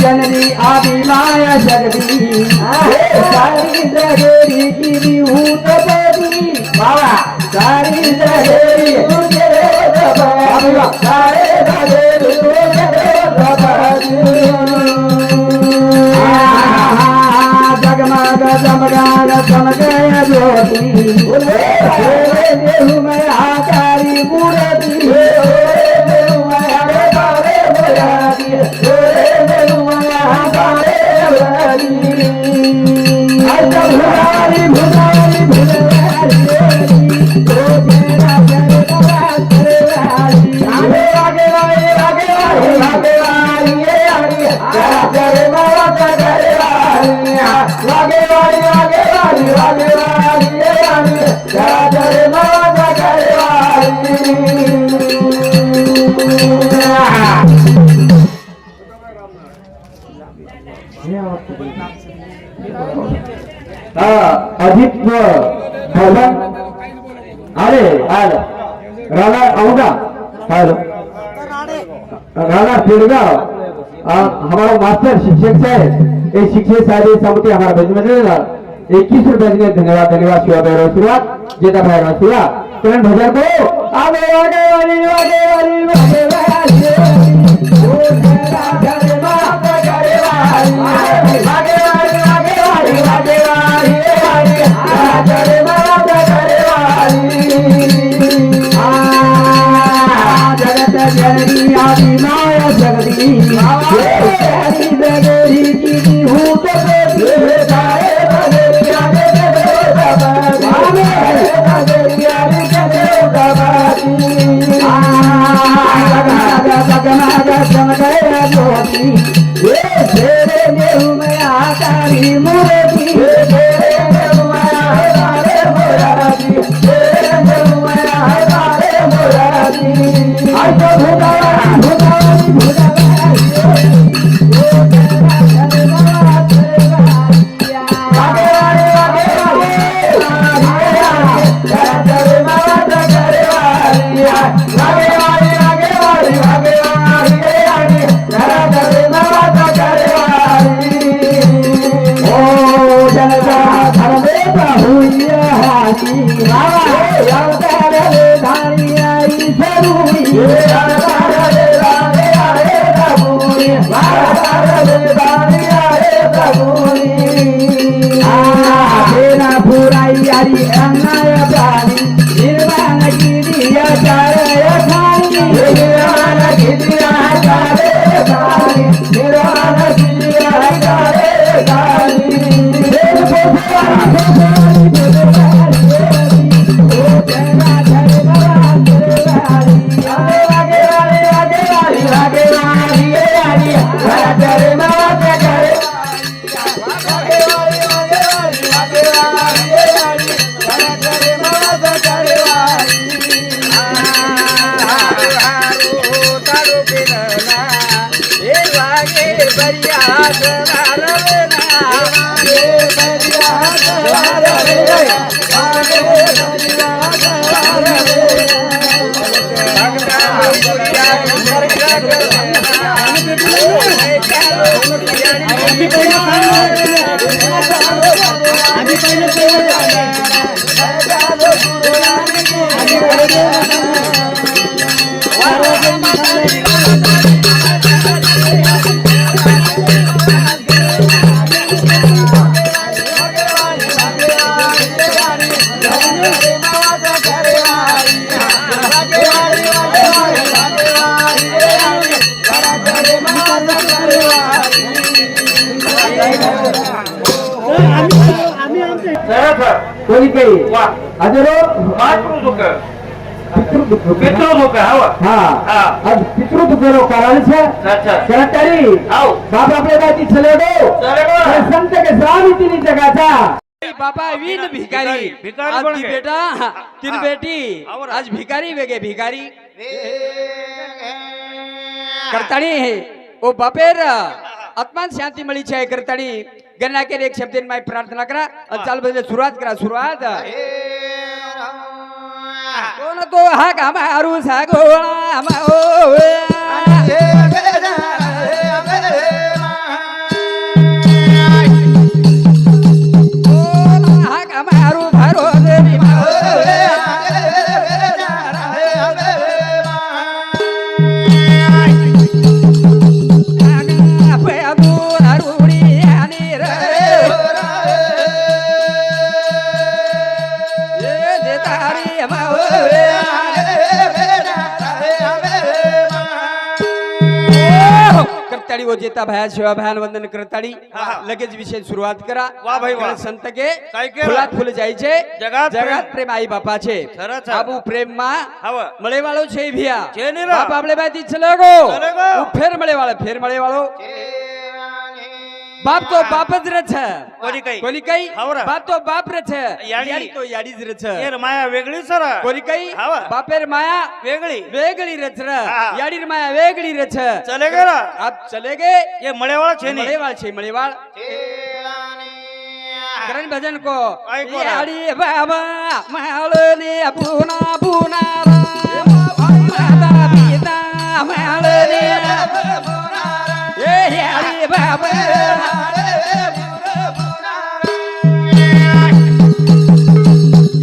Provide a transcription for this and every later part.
जननी आदि माया जगदी सारी जगेरी की विभूत देवी बाबा सारी जगेरी तुझे बाबा सारे जगेरी तुझे बाबा जगमग जमगान चमके ज्योति देहु में आकारी मूर्ति अजित भवन अरे आल राणा औंधा हेलो राणा पेड़गांव हमारा मास्टर शिक्षक है ये शिक्षक सारी समिति हमारा बजमन 21 रुपए के धन्यवाद धन्यवाद शिवा भैरव शुरुआत जेता भैरव शुरुआत करण भजन को आगे आगे वाली आगे वाली आगे वाली ओ तेरा घर बाप करे वाली आगे वाली आगे वाली आगे वाली करे बाप करे वाली जगत जननी आदि माया जगदी सारी जगेरी की विभूत देवी सारे सरस कोणी काही वा अजरो मातृदुःख पितृदुःख पितृदुःख हवं हा हा. आज पितृदुःख रो कारण છે अच्छा સરકારી આવ બાપ આપણે બાજી ચલે ગો चले गो संत के स्वामी तीन जगाचा बाबा वीन भिकारी भिकारी आज बन ती गए। बेटा तीन हाँ। बेटी और? आज भिकारी वेगे भिकारी करताणी ओ बापेर आत्मान शांती मिली छे करताणी गन्ना के एक शब्द में प्रार्थना करा और चाल बजे शुरुआत करा शुरुआत कोण तो हा कामारू सागोळा माओ हा कामारू भारो देवी करताड़ी वो जेता भया शिवा भयान वंदन करताड़ी लगेच विषय सुरुवात करा वाह भाई वाह. संत के काय केलं? फुलात फुल जाय छे जगात प्रेम. जगात प्रेम आई बापा छे સરસ. बाबू प्रेम માં हवं મળે વાળો છે ભિયા છે ને રા. બાપ આપણે બાથી ચલે ગો ચલે ગો. ફેર મળે વાળો बाप तो बाप ज रे छे कोणी काही कोणी काही हावरा. बाप तो बाप रे छे याडी. याडी तो याडी ज रे छे ये माया वेगळी सर कोणी काही हावा. बापेर माया वेगळी वेगळी रे छे हा. याडीर माया वेगळी रे छे चले गेला आप चले गए ये मळेवाळ छे ने मळेवाळ छे मळेवाळ करण भजन को आई कोरा. याडी बाबा माळने पुना पुना बाबा पिता माळने ए याडी बाबा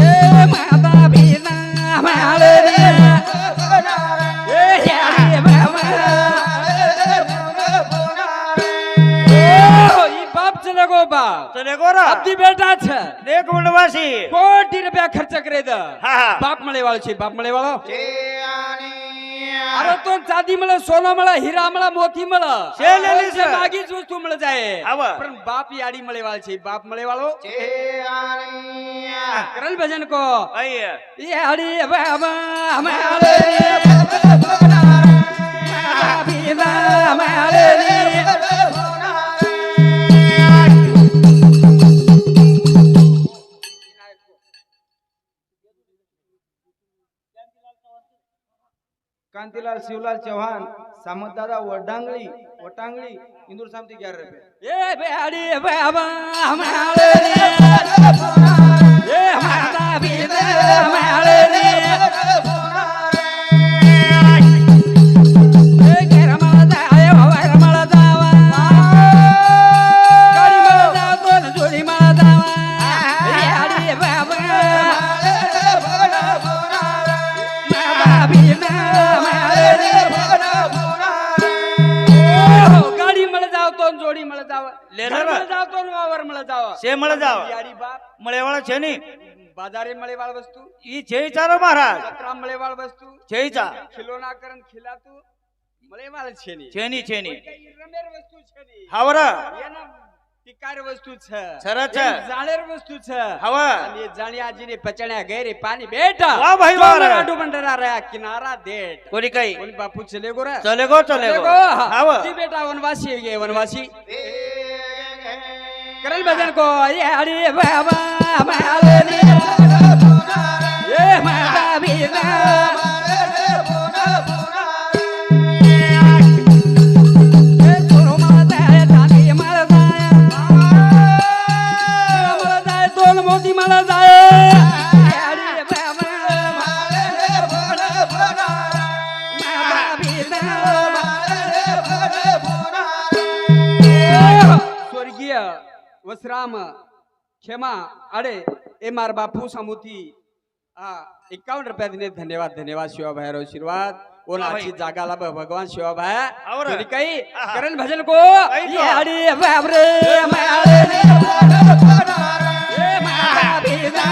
ए माता पिता माळने ए याडी बाबा ओ ई बाप चले गो बाप चले गोरा अब्दी बेटा छे देख वनवासी कोटी रुपया खर्च करे द हा हा बाप મળે વાળો છે બાપ મળે વાળો अरे तो चांदी મળે સોનો મળે હીરા મળે મોતી મળે છે લેલી છે. બાકી જ વસ્તુ મળે જાય આવા. પણ બાપ યાડી મળે વાળો છે બાપ મળે વાળો કરલ ભજન को आई याडी बाबा माळे बिना माळे कांतीलाल शिवलाल चौहान सामंतदादा वटांगली इंदूर सामती 11 रुपये ए बेडी बाबा माळे ए माता बिना माळे ए केरमळा जाय वावरमळा जावा गाडी मला जातो न जोडी मला जावा याडी बाबा माता बिना माळे गाडी मला जावतो न जोडी मला जावा लेला घर मला जावतो न वावर मला जावा से मळ जाव याडी बाप मळेवाळ छे ने बाजारे मळेवाळ वस्तू ई छे चार महाराज जत्रा मळेवाळ वस्तु छेचा खिलोना करन खिलातू मळेवाळ छेनी छेनी रमेर वस्तु छेनी हावरा येना टिकार वस्तु छ सरस ये जाळेर वस्तु छ हवा आणि जाळी आजीने पचण्या गैरे पाणी बेटा वाह भाई वाह रे. गाडू बंडरा रे किनारा देट कोणी काही कोणी बापू चले गोरा चले गो हाव ती बेटा वनवासी गे वनवासी करल भजन को ये हरी बाबा मालनी ये माता बिना ये तोरो माता है तानी मार जाए मार जाए दोन मोती मार जाए ये हरी बाबा माता बिना स्वर्गीय वसराम क्षमा अरे ए मार बापू सामुती 51 रुपया दिने धन्यवाद शिवा भाई आशीर्वाद ओनाची जागाला भगवान शिवा भाई काही करण भजन को ये हरी बाप रे माळे ए माता बिना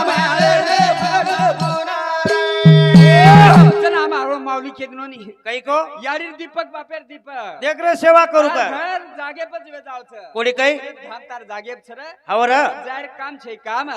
माळे जना मारो माऊली केदनोनी काही को यारी दीपक बापेर दीपक देख रे सेवा करू का घर जागेपच वे जावचं कोणी काही धाम तार जागेप छ रे हवर जाहीर काम छे काम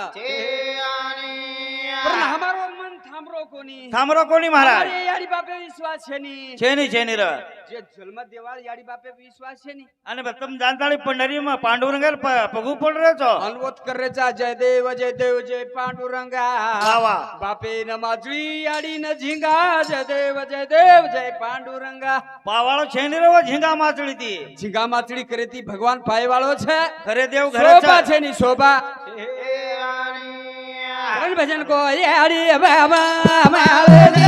पण हमारो मन थांबरो कोणी थांबरो कोणी महाराज अरे याडी बापे विश्वास छे नी छेनी र जे जन्म देवा याडी बापे विश्वास छे नी आणि बघ तुम जानताळी पंढरी मग पांडुरंगाल पगू पड रे तो अनुरोध करायचा जय देव जय पांडुरंगा वा वा. बापे न माझी याडी न झिंगा जय देव जय पांडुरंगा पावाळो छेनी रे वो झिंगा माचळी ती झिंगा माचड़ी करे ती भगवान पाए वालो छे खरे देव शोभा घरे छे नी शोभा करण भजन को याडी बाबा माले ने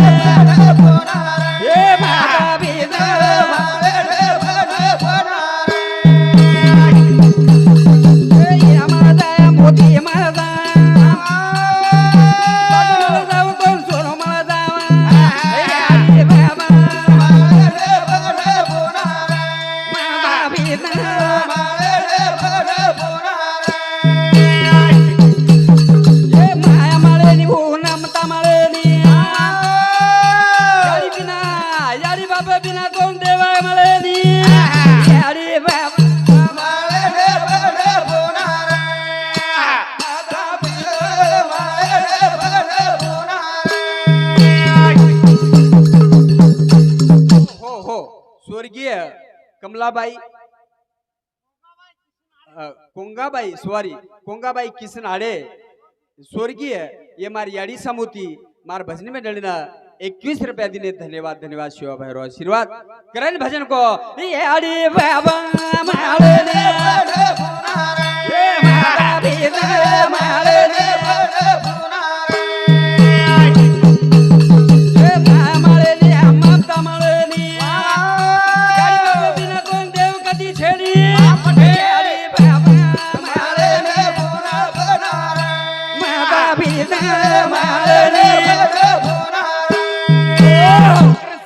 हे माता बिना मोती माता स्वर्गीय कमलाबाई कोंगाबाई किसन आड़े स्वर्गीय ये मारी याडी समूती मार भजन में डलना 21 रुपया दिने धन्यवाद शिवा भैरव आशीर्वाद करें भजन को ये आड़ी बाबा माले ने ये मारा बिना माले ने ये माले ने ममता माले ने याडी बाबा बिना कोण देव कधी छेडी ये आड़ी बाबा माले ने माता बिना माले ने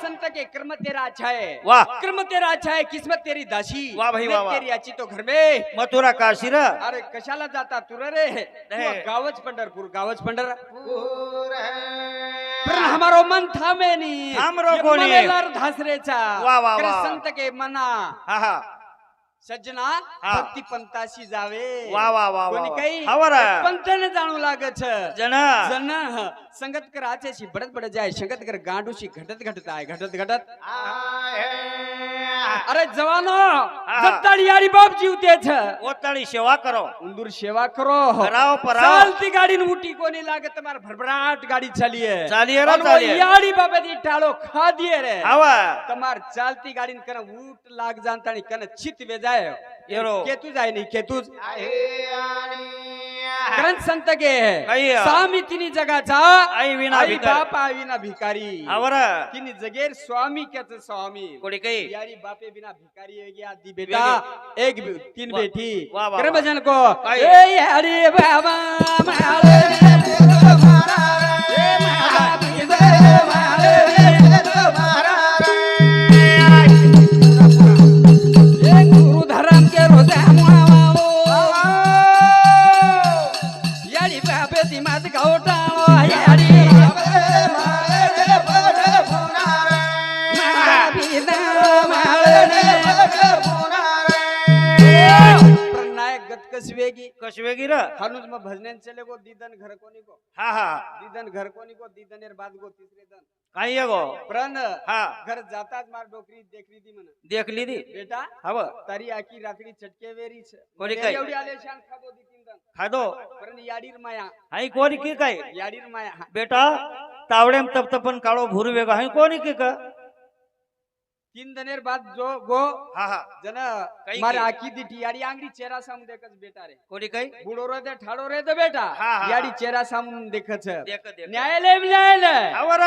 संत के कर्म तेरा अच्छा है वाह. कर्म तेरा अच्छा है किस्मत तेरी दासी वाह भाई, वाह, वाह. तेरी अच्छी तो घर में मथुरा काशी र अरे कशाला जाता तू रे गावच पंढर पण हमारो मन थांबे नी थांबरो ये कोणी? मलेदार धासरेचा वाह, वाह, करे वाह. संत के मना हा हा सज्जना हा. भक्ती पंताशी जावे वाह, वाह, वाह, कोणी वाह. काही हवर. पंतने जाणू लागत छ जन जन संगत कर आचेशी बडत जाय संगत कर गांडूशी घटत अरे जवानो जत्ताडी याडी बाप जीवते छ ओताळी सेवा करो उंदूर सेवा करो कराओ पराओ. चालती गाडी उठी कोणी लागत तुम्हार भरभराट गाडी चालिए चालिए रे, और वो चालिए. याडी बाबा दी टाळो खा दिए रे हवा तुम्हार चालती गाडी कन ऊट लाग जानतानी कन चित वे जाय येरो. केतू जाय नहीं केतूच ग्रंथ संत के काही आहे? स्वामी तिनी जगाचा आई विना भिकारी. बाप आई विना भिकारी हवर तिनी जगेर स्वामी क्याच स्वामी कोणी काही यारी बापे बिना भिकारी है गया दी बेटा एक तीन वाह, बेटी वाह, वाह, कर वाह. भजन को आई. ए यारी बाबा मारे ए मारा बिना मारे ए गुरु धर्म के रोजा यारी बापे दी मत गावटा यारी कशवेगी र हनुज में भजन चले को दीदन घर कोनी को हा हा दीदन घर कोनी को दीदनेर बाद को तीसरे दिन काही आहे गो प्रण हा घर जाताच मार डोकरी देखली दी मन देख लीदी बेटा हव तारी आकी रात्री चटके वेरी छ कोणी काय? एवढी आले शान खादो दी तीन दिन खादो प्रण याडीर माया हाई कोणी की काय याडीर माया हा. बेटा तावडेम तप तपन काळो भुरू वेगा हाई कोणी की का तीन दिनेर बाद जो गो हा हा जन काही मारे की? आकी दी याडी आंगरी चेहरा साम देखच बेटा रे कोणी काही बूढ़ो रे दे ठाड़ो रे दे बेटा हा, हा, याडी हा. चेहरा साम देखच देख देख न्यायालय हवर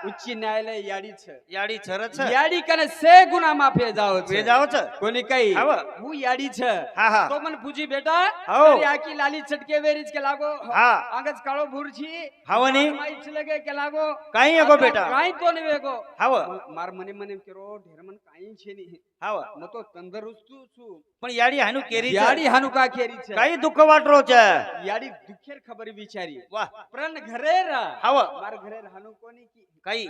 उच्च न्यायालय याडी छ याडी छरच याडी कने से गुना माफे जाओ छ वे जावच कोणी काही हाव. वो याडी छ हा हा तो मन पूजी बेटा हाव. तेरी आकी लाली चटके वेरीज के लागो हा. आंगज काळो भुरची हावनी माई लगे के लागो काही आहे गो बेटा काही तो ने वेगो हाव मार मने मने केरो ढेर ઘરમાં કાંઈ છે નહીં હાવ હું તો તંદુરસ્ત છું પણ યાડી હાનું કેરી છે યાડી હાનુકા કેરી છે કઈ દુઃખ વાટરો છે યાડી દુખેર ખબર વિચારી વાહ પ્રણ ઘરે રા હાવ માર ઘરે હાનુકોની કી કઈ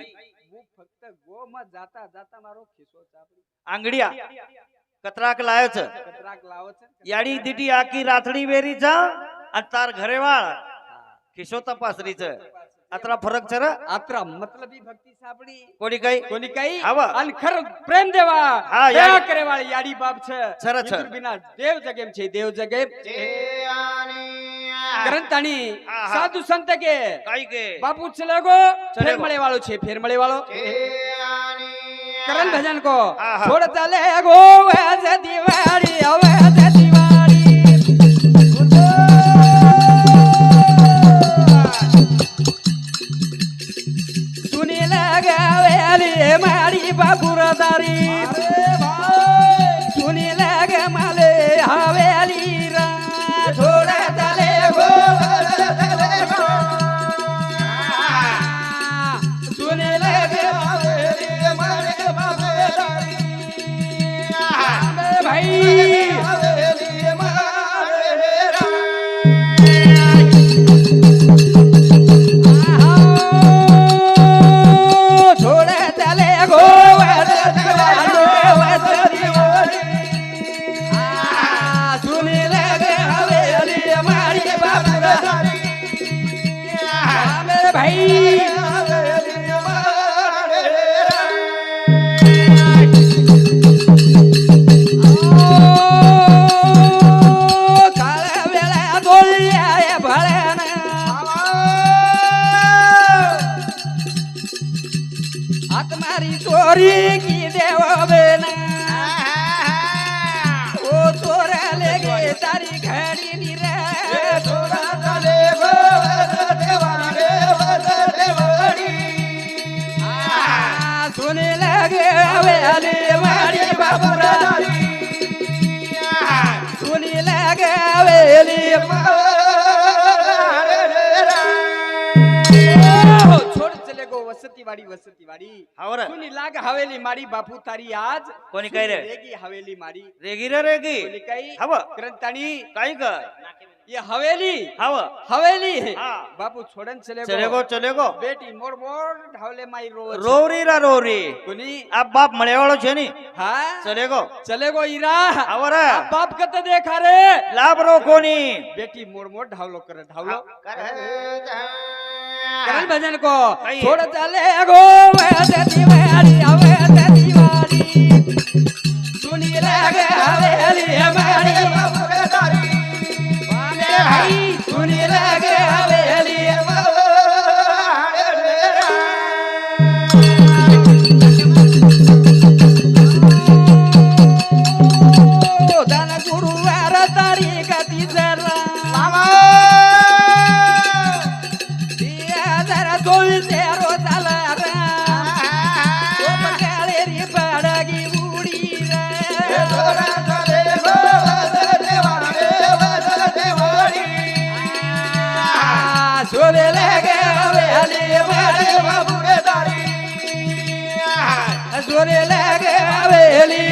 હું ફક્ત ગો માં જાતા જાતા મારો ખિસ્સો ચાપડી આંગડિયા કતરાક લાયો છે કતરાક લાવો છે યાડી દીટી આખી રાથડી વેરી છે અને તાર ઘરે વાળ ખિસ્સો તપાસરી છે આતરા ફરક છે રે આત્રા મતલબી ભક્તિ સાપડી કોની કઈ કોની કઈ આવા. અન ખર પ્રેમ દેવા હા, દયા યાડી. કરે વાળી યાડી બાપ છે સરસ છે. ઇન્દ્ર બિના દેવ જગેમ છે દેવ જગેમ ગ્રંથાણી હા, હા. સાધુ સંત કે કઈ કે બાપુ ચલેગો ચલેગો. ફેર મળે વાળો છે ફેર મળે વાળો કરણ ભજન કો હા, હા. છોડ ચાલે ગો વેસે દિવાળી હવે છે દિવાળી સુની લગાવેલી મારી બાપુરદારી સુની લગે માલે હવેલી રા છોડ ચાલે ગો સુની લગે ભાઈ છોડ ચાલે ગો સુની લગે હવેલી મારી બાપુરદારી ભાઈ કાળા વેળા દોલિયા હાથ મારી ચોરી કી દેવો બેના ઓ ચોરા લેગે તારી ઘડી ની રે ચોરા ચાલે ગો સુને લાગે હવેલી મારી બાપુરાની સુની લાગે હવેલી છોડ ચલે ગો વસતી વાડી હાવરે સુની લાગે હવેલી મારી બાપુ તારી આજ કોની કઈ રે રેગી હવેલી મારી રેગી રે રેગી કોની કઈ હાવ ગ્રંથાણી કઈ કે ये हवेली હાવ हवेली है हाँ। बापू छोड़न ચલેગો ચલેગો बेटी मोर मोर ढावले माई रो રોવરી રા રોવરી कुनी આ બાપ મળે વાળો છે ની हाँ ચલેગો चलेगो ईरा આવરે अब बाप कते देखा रे લાભ રો કોની बेटी मोर मोर ढावलो करे ढावलो करण भजन को कही। छोड़ चले गो वैसे दिवाली वैसे दिवाली सुनी लगे हवेली हमारी वाले भाई सुनी लगे हवेली धन गुरुवार तारी गती जरा जरा दोन तेरो झाला रा री पडगी उडी सोले लगे हवेली मारी सोले लगे हवेली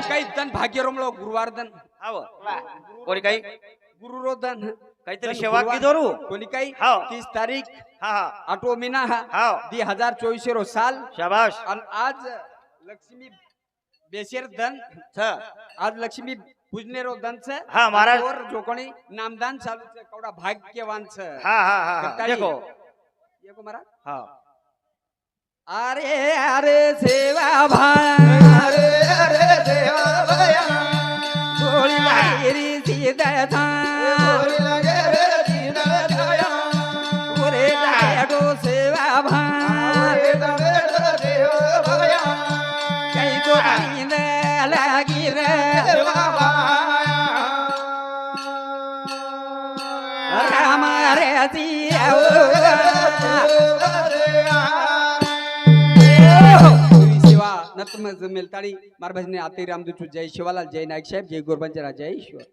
કઈ ધન ભાગ્ય રોમલો ગુરુવાર ધન આવ કોની કઈ ગુરુ રો ધન કઈતરી સેવા કીધોરું કોની કઈ હાવ. 30 તારીખ હા હા આટો મહિના હાવ 2024 રો સાલ શાબાશ અને આજ લક્ષ્મી બેસેર ધન છ આજ લક્ષ્મી પૂજનેરો ધન છે હા, મહારાજ. ઓર જોકોણી નામદાન ચાલુ છે કવડા ભાગ્યવાન છે હા હા હા હા કંટાળી. દેખો એકો મારા હા અરે અરે સેવા ભાઈ જોડી લાગેરી સીધા થા ઓરે ડાડો સેવા ભાઈ કઈ તો નીંદ લાગી રે અમારે સેવા નતમ જમેલ તાળી મારા ભજને આતે રામદૂત જય શિવાલાલ જય નાયક સાહેબ જય ગોરબંજરા જય ઈશ્વર